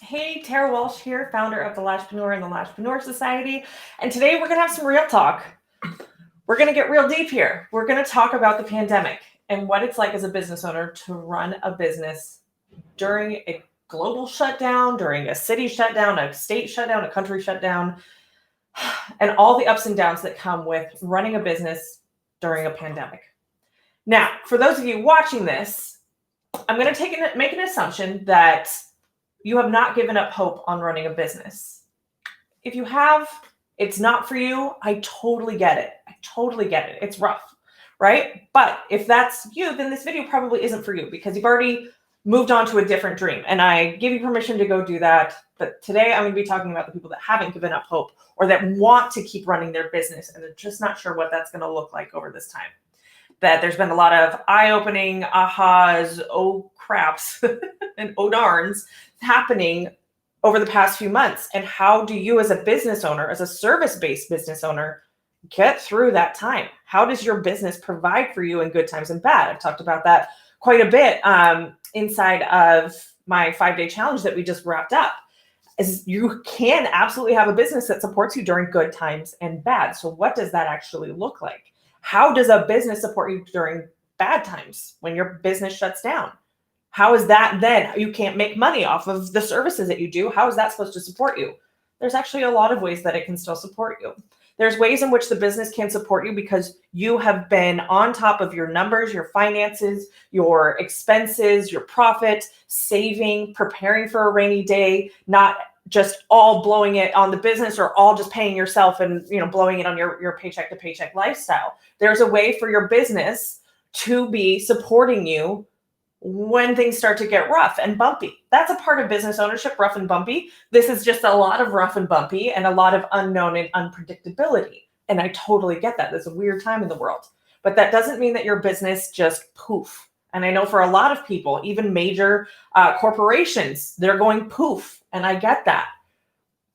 Hey, Tara Walsh here, founder of the Lashpreneur and the Lashpreneur Society. And today we're going to have some real talk. We're going to get real deep here. We're going to talk about the pandemic and what it's like as a business owner to run a business during a global shutdown, during a city shutdown, a state shutdown, a country shutdown, and all the ups and downs that come with running a business during a pandemic. Now, for those of you watching this, I'm going to make an assumption that you have not given up hope on running a business. If you have, it's not for you. I totally get it. It's rough, right? But if that's you, then this video probably isn't for you because you've already moved on to a different dream. And I give you permission to go do that. But today I'm going to be talking about the people that haven't given up hope or that want to keep running their business and they're just not sure what that's going to look like over this time. That there's been a lot of eye-opening ahas, oh craps, and oh darns happening over the past few months. And how do you as a business owner, as a service-based business owner, get through that time? How does your business provide for you in good times and bad? I've talked about that quite a bit inside of my 5-day challenge that we just wrapped up. Is you can absolutely have a business that supports you during good times and bad. So what does that actually look like? How does a business support you during bad times when your business shuts down? How is that then? You can't make money off of the services that you do. How is that supposed to support you? There's actually a lot of ways that it can still support you. There's ways in which the business can support you because you have been on top of your numbers, your finances, your expenses, your profit, saving, preparing for a rainy day, not just all blowing it on the business or all just paying yourself and blowing it on your paycheck to paycheck lifestyle. There's a way for your business to be supporting you when things start to get rough and bumpy. That's a part of business ownership, rough and bumpy. This is just a lot of rough and bumpy and a lot of unknown and unpredictability. And I totally get that. There's a weird time in the world. But that doesn't mean that your business just poof. And I know for a lot of people, even major corporations, they're going poof. And I get that.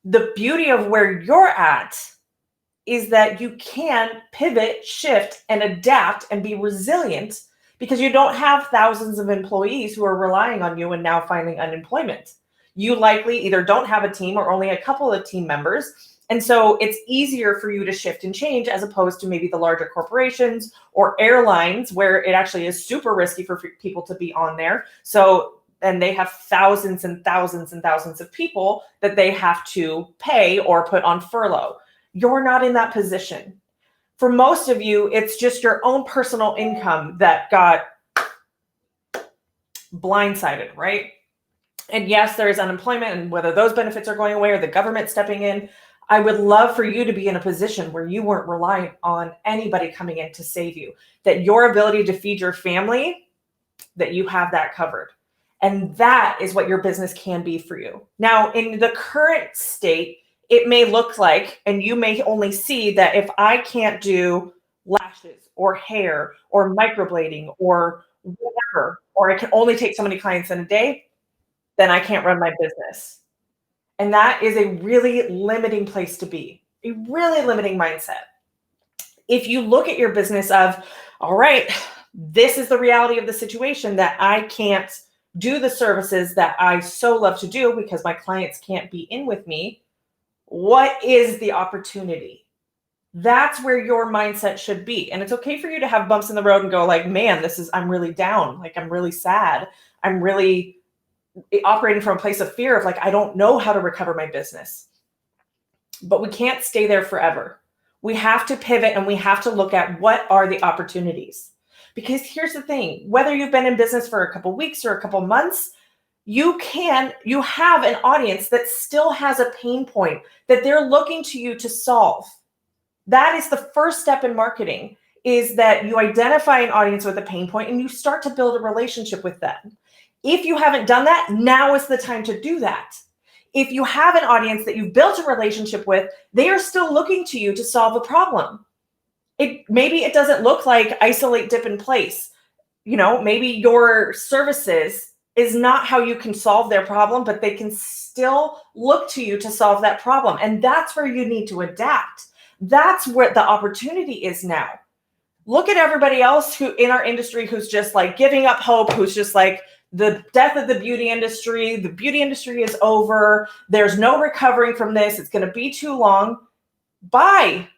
The beauty of where you're at is that you can pivot, shift, and adapt and be resilient because you don't have thousands of employees who are relying on you and now finding unemployment. You likely either don't have a team or only a couple of team members. And so it's easier for you to shift and change as opposed to maybe the larger corporations or airlines where it actually is super risky for people to be on there. And they have thousands and thousands and thousands of people that they have to pay or put on furlough. You're not in that position. For most of you, it's just your own personal income that got blindsided, right? And yes, there is unemployment, and whether those benefits are going away or the government stepping in, I would love for you to be in a position where you weren't reliant on anybody coming in to save you, that your ability to feed your family, that you have that covered. And that is what your business can be for you. Now, in the current state, it may look like, and you may only see that if I can't do lashes or hair or microblading or whatever, or I can only take so many clients in a day, then I can't run my business. And that is a really limiting place to be, a really limiting mindset. If you look at your business of, all right, this is the reality of the situation that I can't do the services that I so love to do because my clients can't be in with me. What is the opportunity? That's where your mindset should be. And it's okay for you to have bumps in the road and go like, man, I'm really down. Like, I'm really sad. I'm really operating from a place of fear of like, I don't know how to recover my business. But we can't stay there forever. We have to pivot and we have to look at what are the opportunities. Because here's the thing, whether you've been in business for a couple weeks or a couple months, you have an audience that still has a pain point that they're looking to you to solve. That is the first step in marketing, is that you identify an audience with a pain point and you start to build a relationship with them. If you haven't done that, now is the time to do that. If you have an audience that you've built a relationship with, they are still looking to you to solve a problem. Maybe it doesn't look like isolate, dip in place. Maybe your services is not how you can solve their problem, but they can still look to you to solve that problem. And that's where you need to adapt. That's where the opportunity is now. Look at everybody else who in our industry who's just like giving up hope, who's just like, the death of the beauty industry. The beauty industry is over. There's no recovering from this. It's going to be too long. Bye.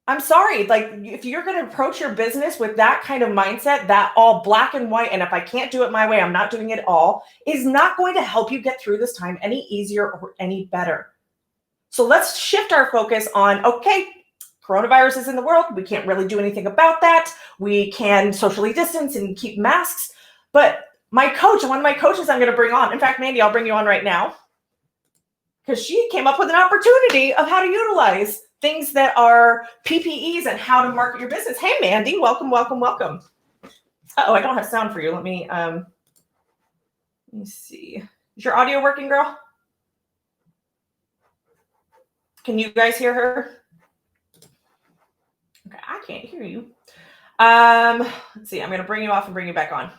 I'm sorry. Like, if you're going to approach your business with that kind of mindset, that all black and white, and if I can't do it my way, I'm not doing it all, is not going to help you get through this time any easier or any better. So let's shift our focus on, okay, coronavirus is in the world. We can't really do anything about that. We can socially distance and keep masks. But my coach, one of my coaches I'm going to bring on, in fact, Mandy, I'll bring you on right now, because she came up with an opportunity of how to utilize things that are PPEs and how to market your business. Hey, Mandy, welcome, welcome, welcome. Uh-oh, I don't have sound for you. Let me see. Is your audio working, girl? Can you guys hear her? Okay, I can't hear you. Let's see. I'm going to bring you off and bring you back on.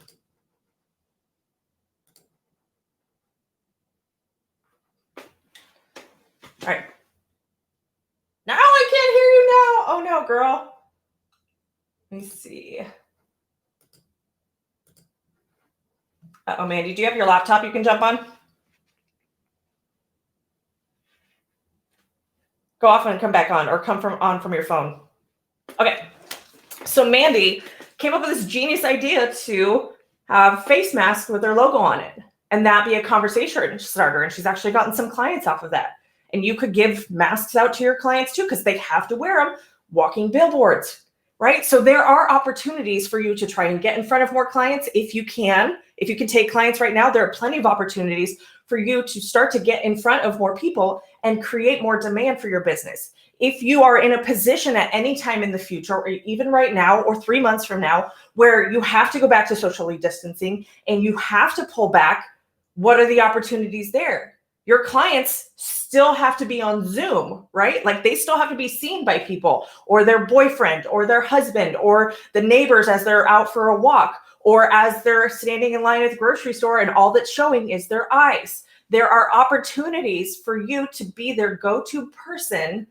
All right. Now I can't hear you now. Oh no, girl. Let me see. Uh-oh, Mandy, do you have your laptop you can jump on? Go off and come back on, or come on from your phone. Okay. So Mandy came up with this genius idea to have face masks with their logo on it, and that be a conversation starter. And she's actually gotten some clients off of that. And you could give masks out to your clients too, because they have to wear them, walking billboards, right? So there are opportunities for you to try and get in front of more clients if you can. If you can take clients right now, there are plenty of opportunities for you to start to get in front of more people and create more demand for your business. If you are in a position at any time in the future, or even right now, or 3 months from now, where you have to go back to socially distancing and you have to pull back, what are the opportunities there? Your clients still have to be on Zoom, right? Like, they still have to be seen by people, or their boyfriend or their husband or the neighbors as they're out for a walk, or as they're standing in line at the grocery store and all that's showing is their eyes. There are opportunities for you to be their go-to person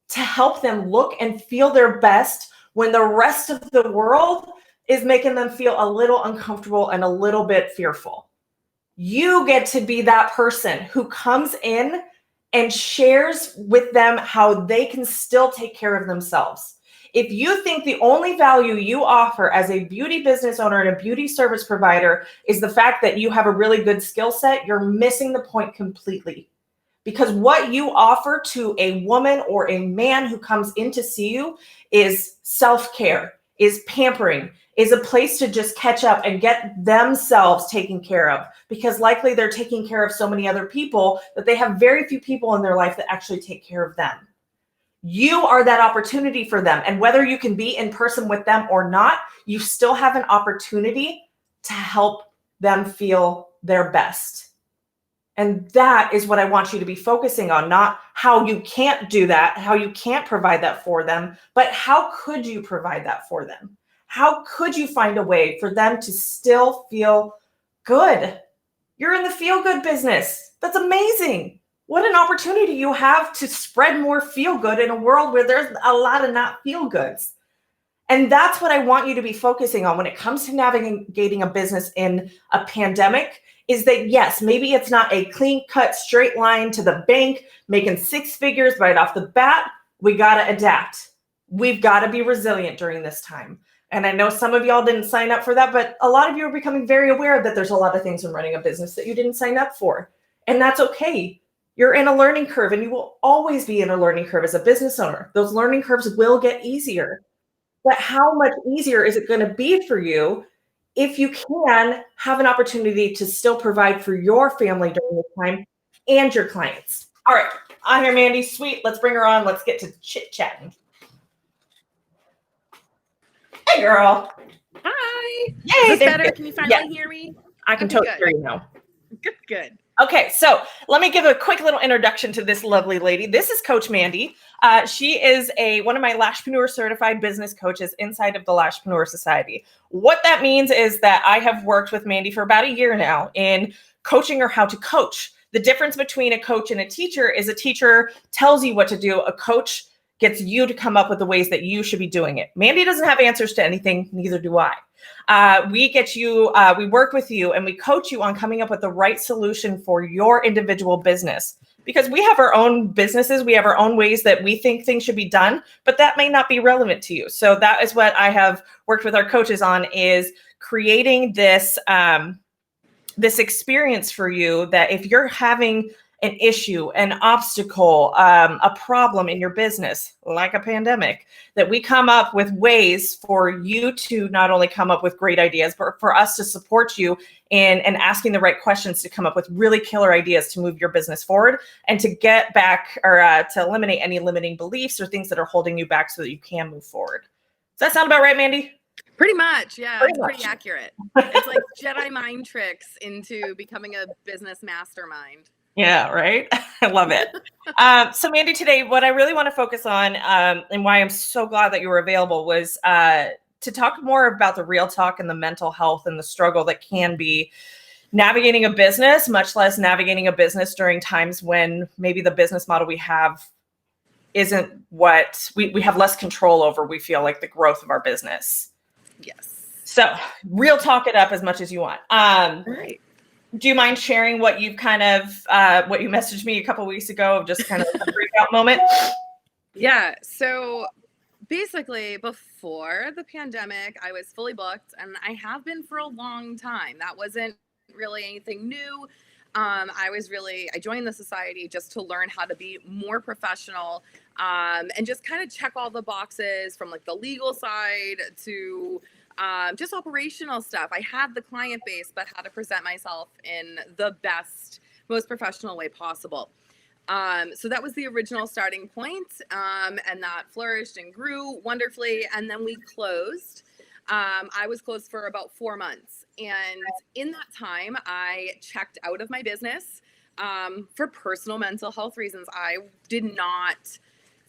to help them look and feel their best when the rest of the world is making them feel a little uncomfortable and a little bit fearful. You get to be that person who comes in and shares with them how they can still take care of themselves. If you think the only value you offer as a beauty business owner and a beauty service provider is the fact that you have a really good skill set, you're missing the point completely. Because what you offer to a woman or a man who comes in to see you is self-care, is pampering, is a place to just catch up and get themselves taken care of, because likely they're taking care of so many other people that they have very few people in their life that actually take care of them. You are that opportunity for them. And whether you can be in person with them or not, you still have an opportunity to help them feel their best. And that is what I want you to be focusing on, not how you can't do that, how you can't provide that for them, but how could you provide that for them? How could you find a way for them to still feel good? You're in the feel-good business. That's amazing. What an opportunity you have to spread more feel-good in a world where there's a lot of not feel-goods. And that's what I want you to be focusing on when it comes to navigating a business in a pandemic, is that yes, maybe it's not a clean-cut straight line to the bank, making 6 figures right off the bat. We got to adapt. We've got to be resilient during this time. And I know some of y'all didn't sign up for that, but a lot of you are becoming very aware that there's a lot of things in running a business that you didn't sign up for. And that's okay. You're in a learning curve, and you will always be in a learning curve as a business owner. Those learning curves will get easier. But how much easier is it going to be for you if you can have an opportunity to still provide for your family during this time and your clients? All right, I hear Mandy. Sweet. Let's bring her on. Let's get to chit-chatting. Hey, girl. Hi. Yay, Is this better? good. Can you finally hear me? I can totally hear you now. Good. Okay, so let me give a quick little introduction to this lovely lady. This is Coach Mandy. She is one of my Lashpreneur certified business coaches inside of the Lashpreneur Society. What that means is that I have worked with Mandy for about a year now in coaching her how to coach. The difference between a coach and a teacher is a teacher tells you what to do. A coach gets you to come up with the ways that you should be doing it. Mandy doesn't have answers to anything, neither do I. We work with you and we coach you on coming up with the right solution for your individual business, because we have our own businesses. We have our own ways that we think things should be done, but that may not be relevant to you. So that is what I have worked with our coaches on, is creating this, this experience for you that if you're having an issue, an obstacle, a problem in your business, like a pandemic, that we come up with ways for you to not only come up with great ideas, but for us to support you in asking the right questions to come up with really killer ideas to move your business forward and to get back, or to eliminate any limiting beliefs or things that are holding you back so that you can move forward. Does that sound about right, Mandy? Pretty much. Yeah. Pretty It's much. pretty accurate. It's like Jedi mind tricks into becoming a business mastermind. Yeah, right. I love it. So Mandy, today, what I really want to focus on, and why I'm so glad that you were available, was to talk more about the real talk and the mental health and the struggle that can be navigating a business, much less navigating a business during times when maybe the business model we have isn't what we have less control over. We feel like the growth of our business. Yes. So real talk it up as much as you want. All right. Do you mind sharing what you've kind of, what you messaged me a couple of weeks ago, of just kind of a breakout moment? Yeah. So basically, before the pandemic, I was fully booked, and I have been for a long time. That wasn't really anything new. I joined the society just to learn how to be more professional, and just kind of check all the boxes from like the legal side to just operational stuff. I had the client base, but how to present myself in the best, most professional way possible. So that was the original starting point, and that flourished and grew wonderfully. And then we closed. I was closed for about 4 months. And in that time, I checked out of my business for personal mental health reasons. I did not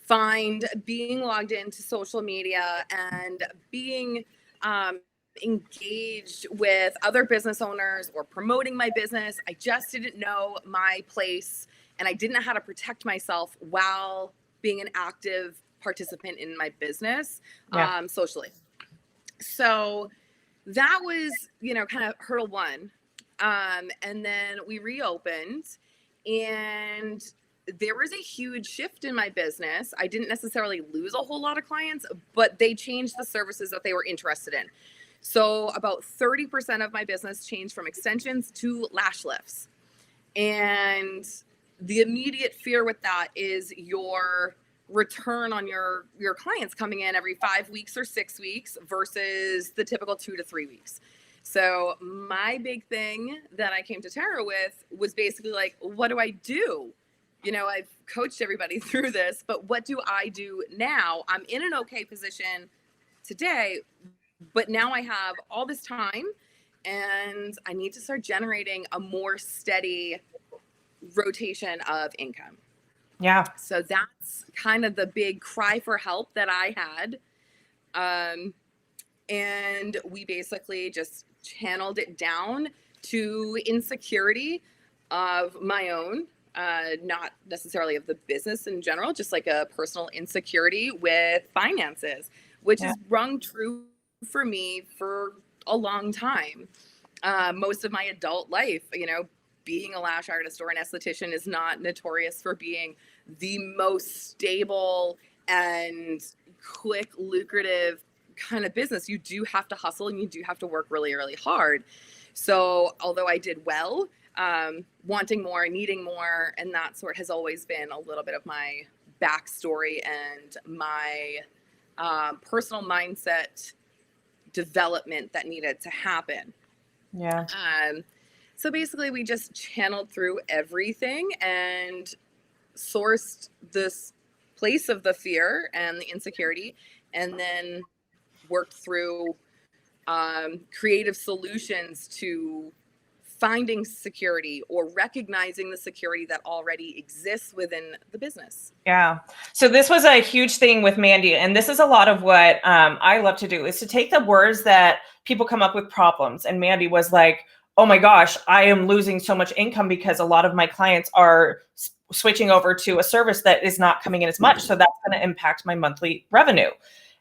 find being logged into social media and being engaged with other business owners or promoting my business. I just didn't know my place, and I didn't know how to protect myself while being an active participant in my business, socially. So that was, kind of hurdle one. And then we reopened, and there was a huge shift in my business. I didn't necessarily lose a whole lot of clients, but they changed the services that they were interested in. So about 30% of my business changed from extensions to lash lifts. And the immediate fear with that is your return on your clients coming in every 5 weeks or 6 weeks versus the typical 2 to 3 weeks. So my big thing that I came to Tara with was basically like, what do I do? I've coached everybody through this, but what do I do now? I'm in an okay position today, but now I have all this time and I need to start generating a more steady rotation of income. Yeah. So that's kind of the big cry for help that I had. And we basically just channeled it down to insecurity of my own, not necessarily of the business in general, just like a personal insecurity with finances, which has rung true for me for a long time. Most of my adult life, being a lash artist or an esthetician is not notorious for being the most stable and quick, lucrative kind of business. You do have to hustle and you do have to work really, really hard. So although I did well, wanting more, needing more, and that sort has always been a little bit of my backstory and my personal mindset development that needed to happen. Yeah. So basically we just channeled through everything and sourced this place of the fear and the insecurity, and then worked through creative solutions to finding security or recognizing the security that already exists within the business. Yeah. So this was a huge thing with Mandy. And this is a lot of what I love to do, is to take the words that people come up with problems. And Mandy was like, oh my gosh, I am losing so much income because a lot of my clients are switching over to a service that is not coming in as much. So that's going to impact my monthly revenue?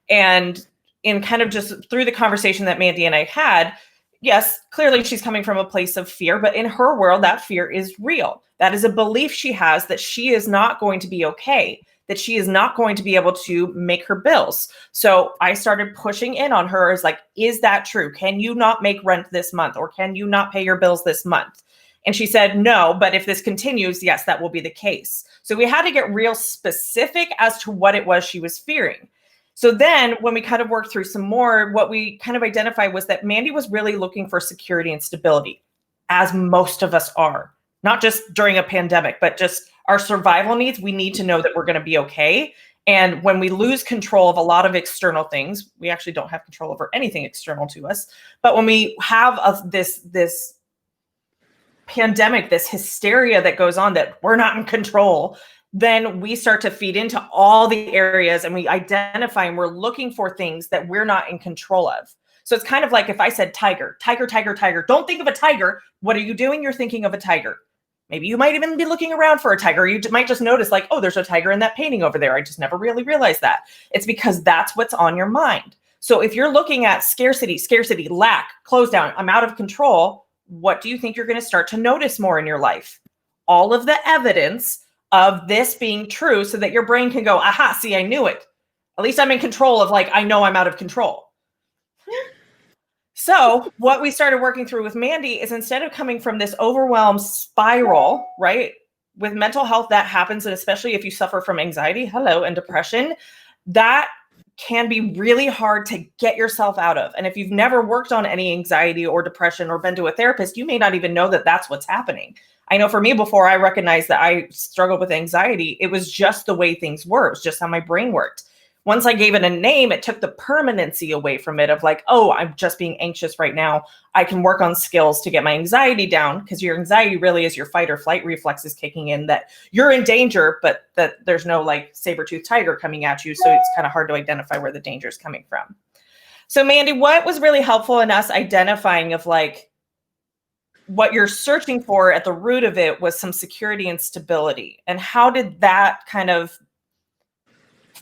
And in kind of just through the conversation that Mandy and I had, yes, clearly she's coming from a place of fear, but in her world, that fear is real. That is a belief she has that she is not going to be okay, that she is not going to be able to make her bills. So I started pushing in on her as like, is that true? Can you not make rent this month? Or can you not pay your bills this month? And she said, no, but if this continues, yes, that will be the case. So we had to get real specific as to what it was she was fearing. So then when we kind of worked through some more, what we kind of identified was that Mandy was really looking for security and stability, as most of us are, not just during a pandemic, but just our survival needs. We need to know that we're going to be okay. And when we lose control of a lot of external things, we actually don't have control over anything external to us. But when we have this pandemic, this hysteria that goes on that we're not in control, then we start to feed into all the areas and we identify and we're looking for things that we're not in control of. So it's kind of like if I said tiger, tiger, tiger, tiger, don't think of a tiger. What are you doing? You're thinking of a tiger. Maybe you might even be looking around for a tiger. You might just notice like, oh, there's a tiger in that painting over there. I just never really realized that. It's because that's what's on your mind. So if you're looking at scarcity, lack, close down, I'm out of control, what do you think you're going to start to notice more in your life? All of the evidence of this being true so that your brain can go, aha, see, I knew it. At least I'm in control of like, I know I'm out of control. So what we started working through with Mandy is instead of coming from this overwhelmed spiral, right? With mental health, that happens. And especially if you suffer from anxiety, and depression, that can be really hard to get yourself out of. And if you've never worked on any anxiety or depression or been to a therapist, you may not even know that that's what's happening. I know for me, before I recognized that I struggled with anxiety, it was just the way things were. It was just how my brain worked. Once I gave it a name, it took the permanency away from it of like, oh, I'm just being anxious right now. I can work on skills to get my anxiety down, because your anxiety really is your fight or flight reflexes kicking in, that you're in danger, but that there's no like saber-toothed tiger coming at you. So it's kind of hard to identify where the danger is coming from. So Mandy, what was really helpful in us identifying of like, what you're searching for at the root of it was some security and stability. And how did that kind of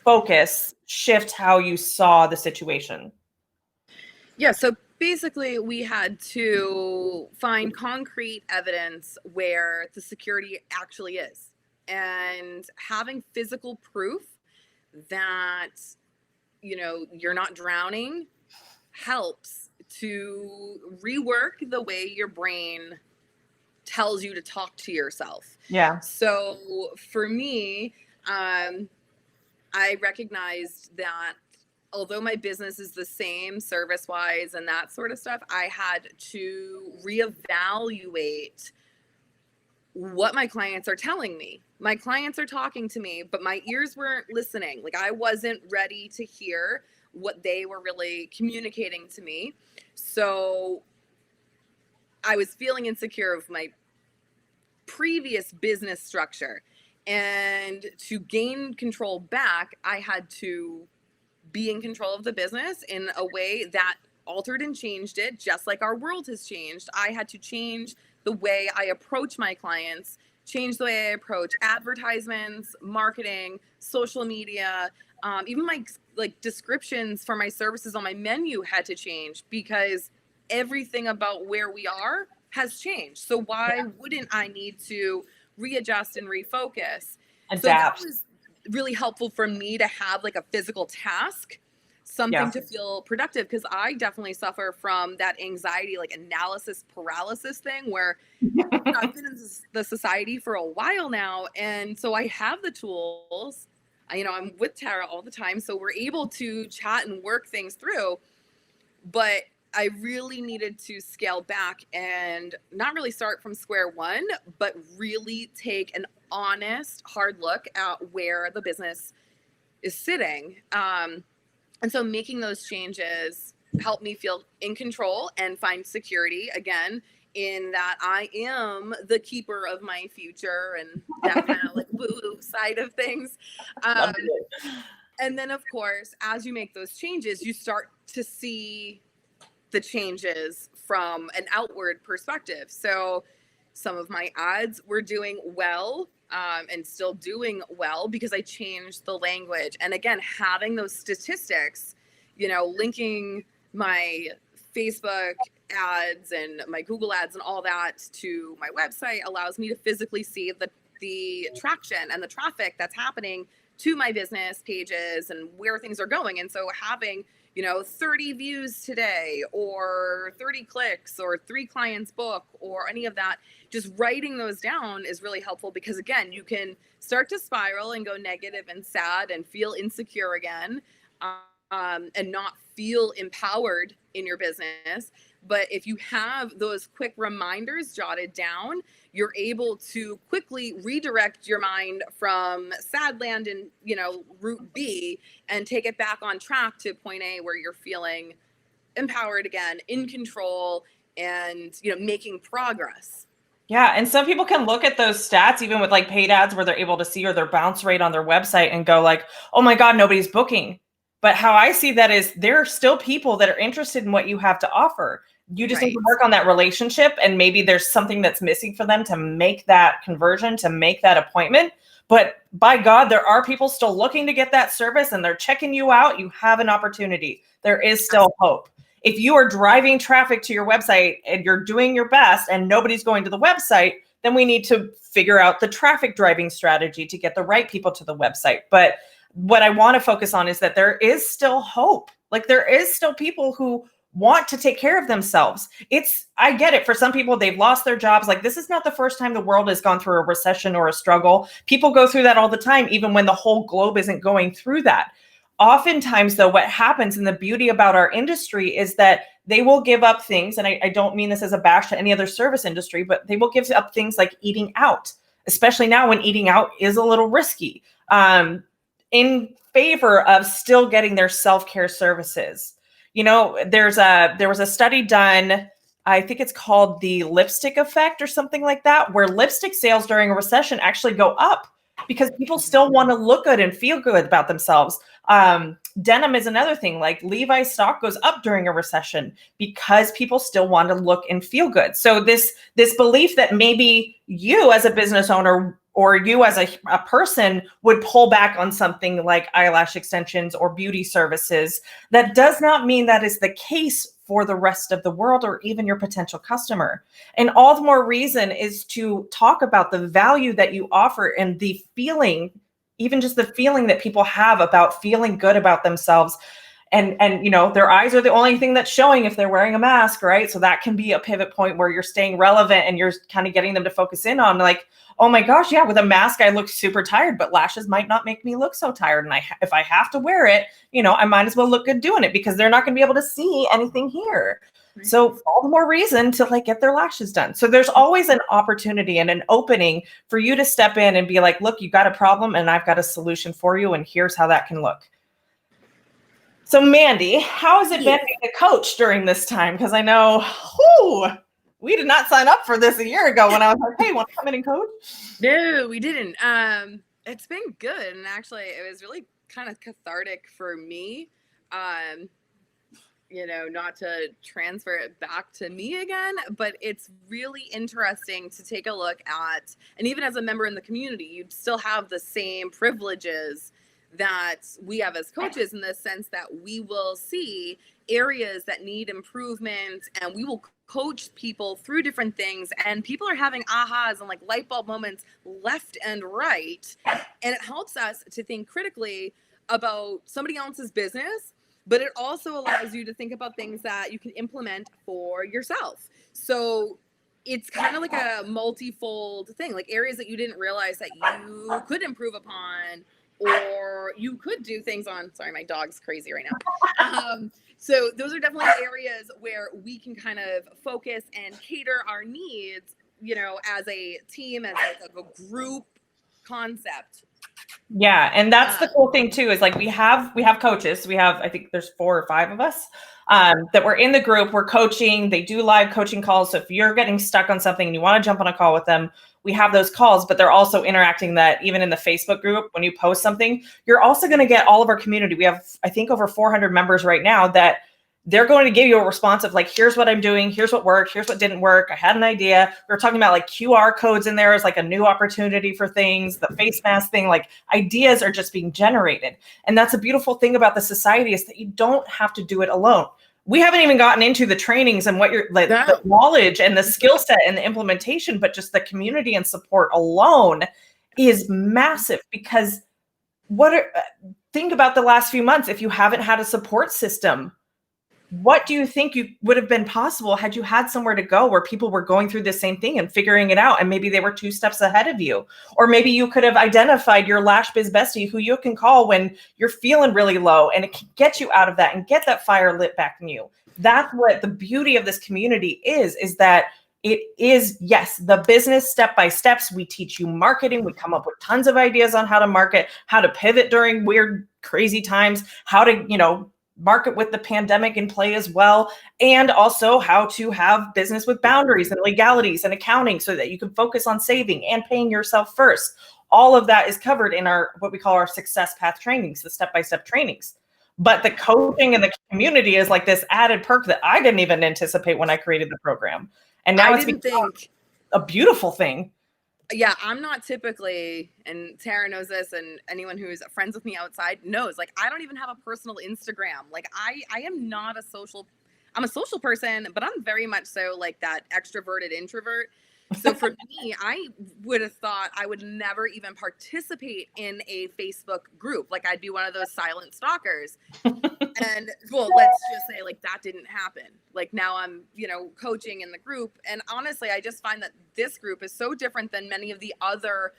focus shift how you saw the situation? Yeah, so basically we had to find concrete evidence where the security actually is, and having physical proof that, you know, you're not drowning helps to rework the way your brain tells you to talk to yourself. Yeah. So for me, I recognized that although my business is the same service-wise and that sort of stuff, I had to reevaluate what my clients are telling me. My clients are talking to me, but my ears weren't listening. Like I wasn't ready to hear what they were really communicating to me. So I was feeling insecure of my previous business structure. And to gain control back, I had to be in control of the business in a way that altered and changed it, just like our world has changed. I had to change the way I approach my clients, change the way I approach advertisements, marketing, social media, even my like descriptions for my services on my menu had to change, because everything about where we are has changed. So why wouldn't I need to readjust and refocus? Adapt. So that was really helpful for me to have like a physical task, something to feel productive, because I definitely suffer from that anxiety, like analysis paralysis thing, where I've been in the society for a while now, and so I have the tools. I'm with Tara all the time, so we're able to chat and work things through, but I really needed to scale back and not really start from square one, but really take an honest, hard look at where the business is sitting. And so making those changes helped me feel in control and find security again, in that I am the keeper of my future and that kind of like woo side of things. And then of course, as you make those changes, you start to see the changes from an outward perspective. So some of my ads were doing well. and still doing well because I changed the language. And again, having those statistics, linking my Facebook ads and my Google ads and all that to my website allows me to physically see the traction and the traffic that's happening to my business pages and where things are going. And so having 30 views today or 30 clicks or 3 clients book or any of that, just writing those down is really helpful because again, you can start to spiral and go negative and sad and feel insecure again, and not feel empowered in your business. But if you have those quick reminders jotted down, you're able to quickly redirect your mind from sad land and, route B and take it back on track to point A where you're feeling empowered again, in control, and, making progress. Yeah. And some people can look at those stats, even with like paid ads where they're able to see or their bounce rate on their website and go like, oh my God, nobody's booking. But how I see that is there are still people that are interested in what you have to offer. You just need to work on that relationship, and maybe there's something that's missing for them to make that conversion, to make that appointment. But by God, there are people still looking to get that service and they're checking you out. You have an opportunity. There is still hope. If you are driving traffic to your website and you're doing your best and nobody's going to the website, then we need to figure out the traffic driving strategy to get the right people to the website. But what I want to focus on is that there is still hope. Like there is still people who want to take care of themselves. I get it. For some people, they've lost their jobs. Like this is not the first time the world has gone through a recession or a struggle. People go through that all the time, even when the whole globe isn't going through that. Oftentimes, though, what happens, and the beauty about our industry is that they will give up things, and I don't mean this as a bash to any other service industry, but they will give up things like eating out, especially now when eating out is a little risky, in favor of still getting their self-care services. There was a study done, I think it's called the lipstick effect or something like that, where lipstick sales during a recession actually go up because people still want to look good and feel good about themselves. Denim is another thing. Like Levi's stock goes up during a recession because people still want to look and feel good. So this belief that maybe you as a business owner or you as a person would pull back on something like eyelash extensions or beauty services, that does not mean that is the case for the rest of the world or even your potential customer. And all the more reason is to talk about the value that you offer and the feeling, even just the feeling that people have about feeling good about themselves. And their eyes are the only thing that's showing if they're wearing a mask, right? So that can be a pivot point where you're staying relevant and you're kind of getting them to focus in on like, oh my gosh, yeah, with a mask, I look super tired, but lashes might not make me look so tired. And if I have to wear it, I might as well look good doing it because they're not going to be able to see anything here. Right. So all the more reason to get their lashes done. So there's always an opportunity and an opening for you to step in and be like, look, you got a problem and I've got a solution for you. And here's how that can look. So Mandy, how has it been being a coach during this time? Because I know, we did not sign up for this a year ago when I was like, hey, want to come in and coach? No, we didn't. It's been good. And actually, it was really kind of cathartic for me, not to transfer it back to me again, but it's really interesting to take a look at, and even as a member in the community, you still have the same privileges that we have as coaches in the sense that we will see areas that need improvement and we will coach people through different things, and people are having ahas and like light bulb moments left and right. And it helps us to think critically about somebody else's business, but it also allows you to think about things that you can implement for yourself. So it's kind of like a multifold thing, like areas that you didn't realize that you could improve upon, or you could do things on. Sorry, my dog's crazy right now. So those are definitely areas where we can kind of focus and cater our needs, as a team, as a group concept. Yeah. And that's the cool thing too, is like we have coaches. We have, I think there's 4 or 5 of us that we're in the group. We're coaching. They do live coaching calls. So if you're getting stuck on something and you want to jump on a call with them, we have those calls, but they're also interacting that even in the Facebook group, when you post something, you're also going to get all of our community. We have, I think, over 400 members right now that they're going to give you a response of like, here's what I'm doing, here's what worked, here's what didn't work. I had an idea. We were talking about like QR codes in there as like a new opportunity for things, the face mask thing, like ideas are just being generated. And that's a beautiful thing about the society, is that you don't have to do it alone. We haven't even gotten into the trainings and what you're like, the knowledge and the skill set and the implementation, but just the community and support alone is massive. Because think about the last few months. If you haven't had a support system, what do you think you would have been possible had you had somewhere to go where people were going through the same thing and figuring it out? And maybe they were 2 steps ahead of you. Or maybe you could have identified your Lash Biz bestie who you can call when you're feeling really low, and it can get you out of that and get that fire lit back in you. That's what the beauty of this community is that it is, yes, the business step by steps. We teach you marketing. We come up with tons of ideas on how to market, how to pivot during weird, crazy times, how to, market with the pandemic in play as well, and also how to have business with boundaries and legalities and accounting so that you can focus on saving and paying yourself first. All of that is covered in our what we call our success path trainings, the step-by-step trainings. But the coaching and the community is like this added perk that I didn't even anticipate when I created the program. And now it's a beautiful thing. Yeah, I'm not typically, and Tara knows this, and anyone who's friends with me outside knows, like, I don't even have a personal Instagram. Like, I am not I'm a social person, but I'm very much so like that extroverted introvert. So for me, I would have thought I would never even participate in a Facebook group. Like, I'd be one of those silent stalkers. And well, let's just say like that didn't happen. Like now I'm, coaching in the group. And honestly, I just find that this group is so different than many of the other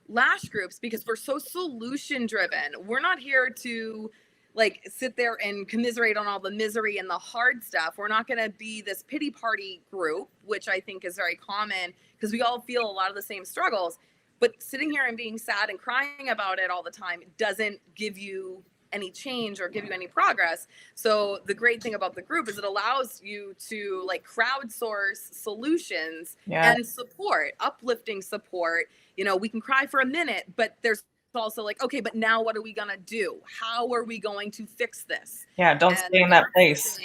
lash groups because we're so solution driven. We're not here to like sit there and commiserate on all the misery and the hard stuff. We're not going to be this pity party group, which I think is very common because we all feel a lot of the same struggles. But sitting here and being sad and crying about it all the time doesn't give you any change or give you any progress. So the great thing about the group is it allows you to like crowdsource solutions and support, uplifting support. We can cry for a minute, but there's also like, okay, but now what are we gonna do? How are we going to fix this? Yeah, don't stay in that place.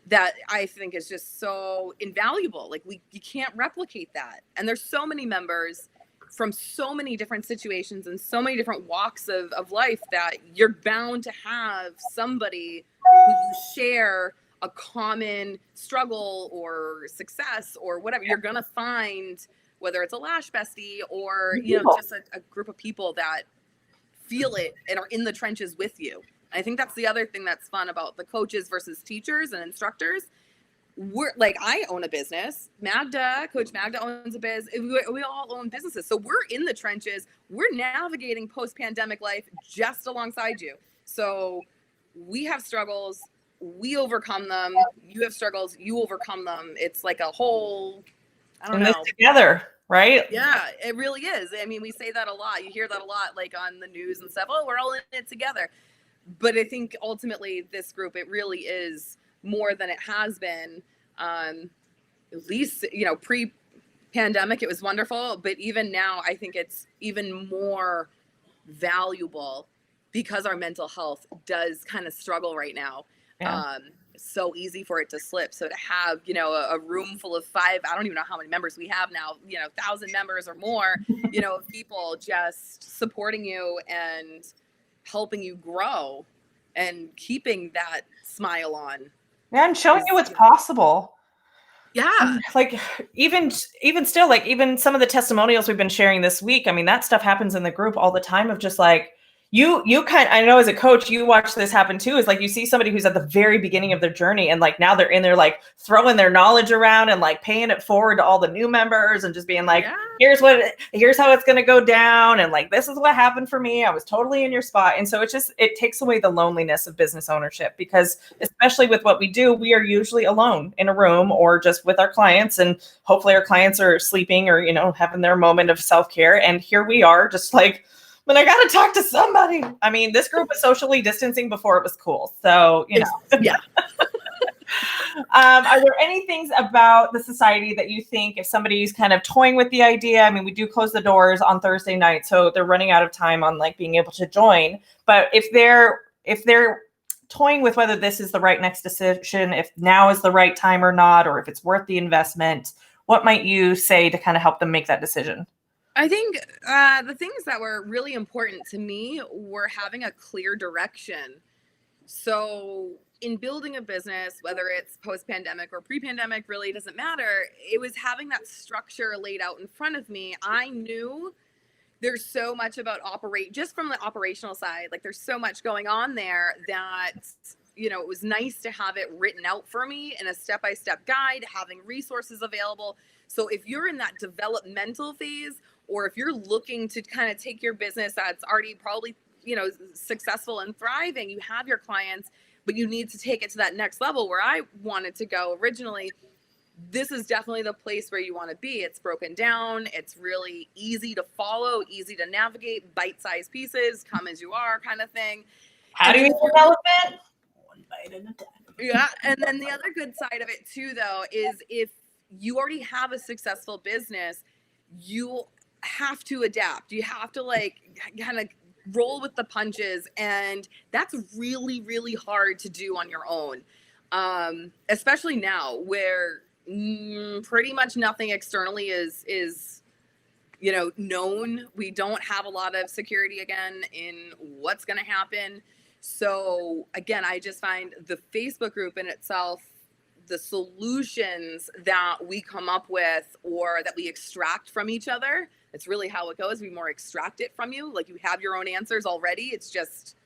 That I think is just so invaluable. Like you can't replicate that. And there's so many members from so many different situations and so many different walks of life that you're bound to have somebody who you share a common struggle or success or whatever. You're gonna find, whether it's a lash bestie or just a group of people that feel it and are in the trenches with you. I think that's the other thing that's fun about the coaches versus teachers and instructors. We're like, I own a business. Coach Magda owns a biz. We all own businesses. So we're in the trenches. We're navigating post-pandemic life just alongside you. So we have struggles. We overcome them. You have struggles. You overcome them. It's like a whole, I don't know. Together, right? Yeah, it really is. I mean, we say that a lot. You hear that a lot, like on the news and stuff. Oh, we're all in it together. But I think ultimately this group, it really is more than it has been. At least, pre-pandemic, it was wonderful. But even now, I think it's even more valuable because our mental health does kind of struggle right now. Yeah. It's so easy for it to slip. So to have, a room full of 5, I don't even know how many members we have now, 1,000 members or more, people just supporting you and helping you grow and keeping that smile on. Yeah, and showing you what's possible. Yeah. Like even still, like even some of the testimonials we've been sharing this week, I mean, that stuff happens in the group all the time of just like, I know as a coach, you watch this happen too, is like you see somebody who's at the very beginning of their journey and like now they're in there like throwing their knowledge around and like paying it forward to all the new members and just being like, here's how it's going to go down. And like, this is what happened for me. I was totally in your spot. And so it takes away the loneliness of business ownership because especially with what we do, we are usually alone in a room or just with our clients. And hopefully our clients are sleeping or, having their moment of self-care. And here we are just like, but I got to talk to somebody. I mean, this group was socially distancing before it was cool. So, Yeah. Are there any things about the society that you think if somebody's kind of toying with the idea? I mean, we do close the doors on Thursday night, so they're running out of time on like being able to join. But if they're toying with whether this is the right next decision, if now is the right time or not, or if it's worth the investment, what might you say to kind of help them make that decision? I think the things that were really important to me were having a clear direction. So in building a business, whether it's post-pandemic or pre-pandemic, really doesn't matter. It was having that structure laid out in front of me. I knew there's so much about just from the operational side, like there's so much going on there that, it was nice to have it written out for me in a step-by-step guide, having resources available. So if you're in that developmental phase, or if you're looking to kind of take your business that's already probably, successful and thriving, you have your clients, but you need to take it to that next level where I wanted to go originally. This is definitely the place where you want to be. It's broken down. It's really easy to follow, easy to navigate, bite-sized pieces, come as you are kind of thing. How do you eat an elephant? One bite at a time. Yeah. And then the other good side of it too, though, is if you already have a successful business, you have to adapt. You have to kind of roll with the punches. And that's really, really hard to do on your own. Especially now where pretty much nothing externally is known. We don't have a lot of security again in what's going to happen. So again, I just find the Facebook group in itself, the solutions that we come up with or that we extract from each other, it's really how it goes. We more extract it from you. Like you have your own answers already. It's just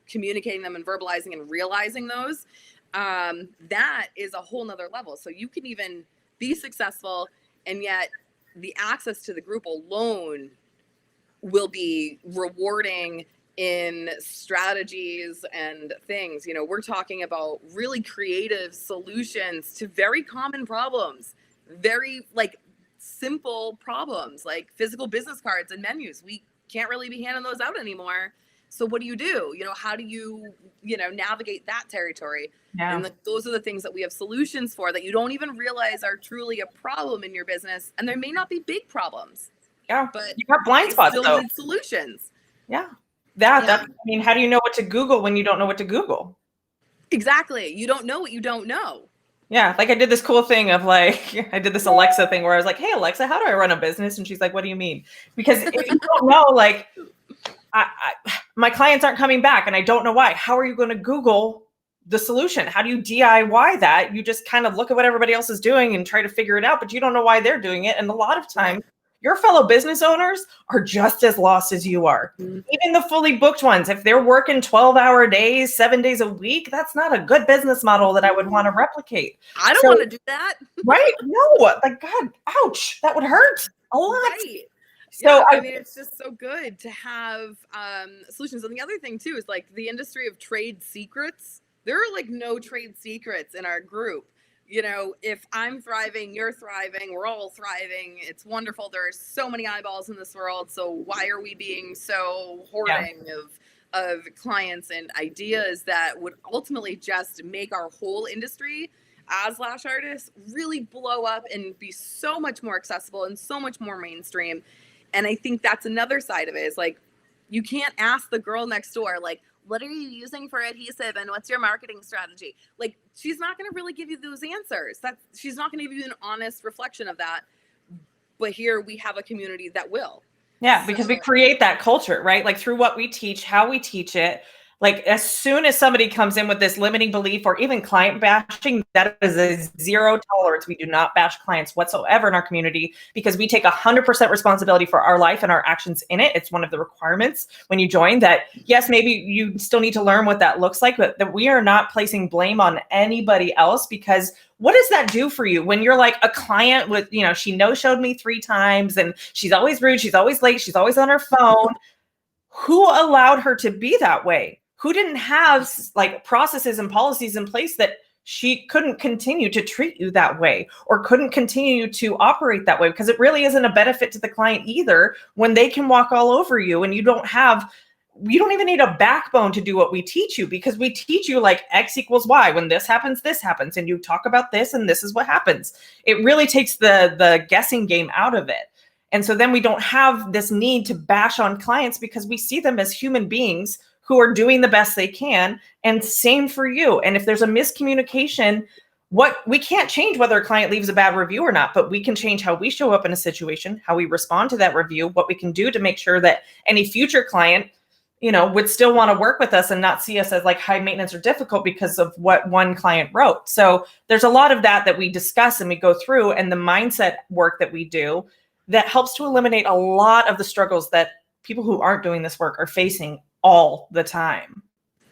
communicating them and verbalizing and realizing those. That is a whole nother level. So you can even be successful, and yet the access to the group alone will be rewarding in strategies and things. We're talking about really creative solutions to very common problems, very simple problems like physical business cards and menus. We can't really be handing those out anymore. So what do? How do you navigate that territory? Yeah. And those are the things that we have solutions for that you don't even realize are truly a problem in your business. And there may not be big problems. Yeah, but you got blind spots though. Need solutions. Yeah. How do you know what to Google when you don't know what to Google? Exactly. You don't know what you don't know. Yeah. I did this cool thing of I did this Alexa thing where I was like, hey, Alexa, how do I run a business? And she's like, what do you mean? Because if you don't know, my clients aren't coming back and I don't know why. How are you going to Google the solution? How do you DIY that? You just kind of look at what everybody else is doing and try to figure it out, but you don't know why they're doing it. And a lot of times your fellow business owners are just as lost as you are. Mm-hmm. Even the fully booked ones, if they're working 12-hour days, 7 days a week, that's not a good business model that I would want to replicate. I don't want to do that. Right? No, God, ouch, that would hurt a lot. Right. So I mean, it's just so good to have solutions. And the other thing too is the industry of trade secrets. There are no trade secrets in our group. If I'm thriving, you're thriving, we're all thriving. It's wonderful. There are so many eyeballs in this world. So why are we being so hoarding of clients and ideas that would ultimately just make our whole industry as lash artists really blow up and be so much more accessible and so much more mainstream. And I think that's another side of it is you can't ask the girl next door, what are you using for adhesive and what's your marketing strategy? She's not going to really give you those answers. She's not going to give you an honest reflection of that. But here we have a community that will. Yeah, because we create that culture, right? Through what we teach, how we teach it. As soon as somebody comes in with this limiting belief or even client bashing, that is a zero tolerance. We do not bash clients whatsoever in our community because we take 100% responsibility for our life and our actions in it. It's one of the requirements when you join that. Yes, maybe you still need to learn what that looks like, but that we are not placing blame on anybody else because what does that do for you when you're a client with, she no-showed me 3 times and she's always rude, she's always late, she's always on her phone. Who allowed her to be that way? Who didn't have processes and policies in place that she couldn't continue to treat you that way or couldn't continue to operate that way? Because it really isn't a benefit to the client either when they can walk all over you and you don't even need a backbone to do what we teach you because we teach you X equals Y. When this happens, and you talk about this and this is what happens. It really takes the guessing game out of it. And so then we don't have this need to bash on clients because we see them as human beings who are doing the best they can, and same for you. And if there's a miscommunication, we can't change whether a client leaves a bad review or not, but we can change how we show up in a situation, how we respond to that review, what we can do to make sure that any future client, would still want to work with us and not see us as like high maintenance or difficult because of what one client wrote. So there's a lot of that we discuss and we go through, and the mindset work that we do that helps to eliminate a lot of the struggles that people who aren't doing this work are facing all the time.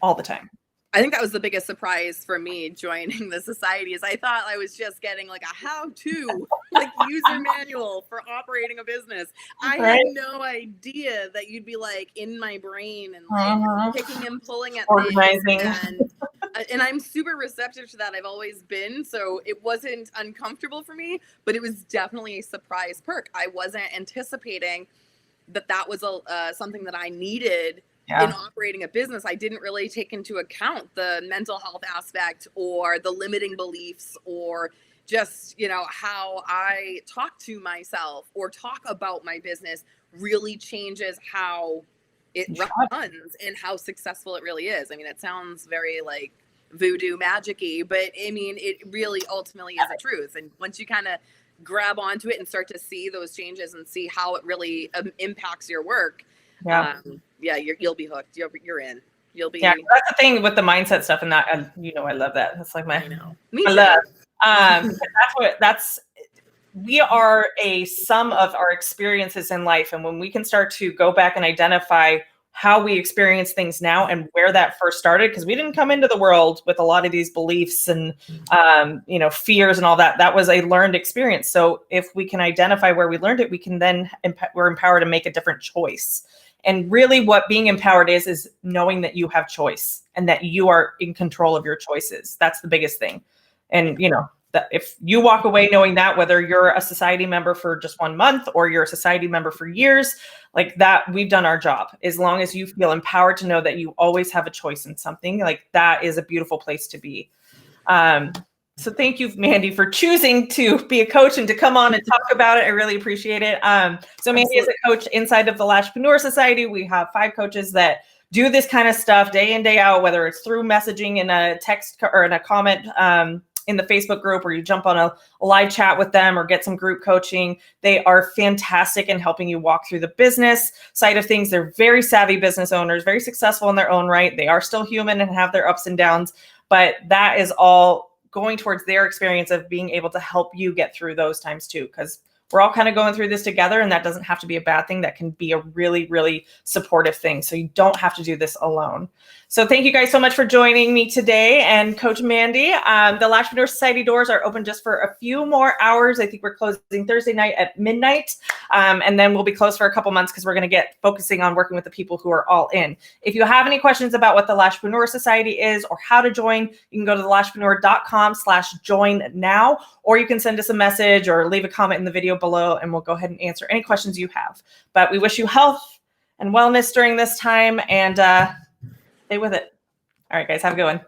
I think that was the biggest surprise for me joining the society, is I thought I was just getting like a how-to like user manual for operating a business. I had no idea that you'd be like in my brain and like picking and pulling at organizing things. And I'm super receptive to that. I've always been, so it wasn't uncomfortable for me, but it was definitely a surprise perk. I wasn't anticipating that was something that I needed in operating a business. I didn't really take into account the mental health aspect or the limiting beliefs or just, how I talk to myself or talk about my business really changes how it runs and how successful it really is. I mean, it sounds very like voodoo magic-y, but I mean, it really ultimately is the truth. And once you kind of grab onto it and start to see those changes and see how it really impacts your work, you'll be hooked. You're in. You'll be. Yeah, that's the thing with the mindset stuff, and that I love that. That's like I know. Me too. I love. We are a sum of our experiences in life, and when we can start to go back and identify how we experience things now and where that first started, because we didn't come into the world with a lot of these beliefs and fears and all that. That was a learned experience. So if we can identify where we learned it, we can then we're empowered to make a different choice. And really what being empowered is knowing that you have choice and that you are in control of your choices. That's the biggest thing. And, that if you walk away knowing that, whether you're a society member for just 1 month or you're a society member for years, like that, we've done our job. As long as you feel empowered to know that you always have a choice in something, like that is a beautiful place to be. So thank you, Mandy, for choosing to be a coach and to come on and talk about it. I really appreciate it. So Mandy is a coach inside of the Lashpreneur Society. We have 5 coaches that do this kind of stuff day in, day out, whether it's through messaging in a text or in a comment in the Facebook group, or you jump on a live chat with them or get some group coaching. They are fantastic in helping you walk through the business side of things. They're very savvy business owners, very successful in their own right. They are still human and have their ups and downs, but that is all going towards their experience of being able to help you get through those times too, because we're all kind of going through this together, and that doesn't have to be a bad thing. That can be a really, really supportive thing. So you don't have to do this alone. So thank you guys so much for joining me today. And Coach Mandy, the Lashpreneur Society doors are open just for a few more hours. I think we're closing Thursday night at midnight. And then we'll be closed for a couple months because we're going to get focusing on working with the people who are all in. If you have any questions about what the Lashpreneur Society is or how to join, you can go to thelashpreneur.com/join now, or you can send us a message or leave a comment in the video below, and we'll go ahead and answer any questions you have. But we wish you health and wellness during this time, and stay with it. All right, guys, have a good one.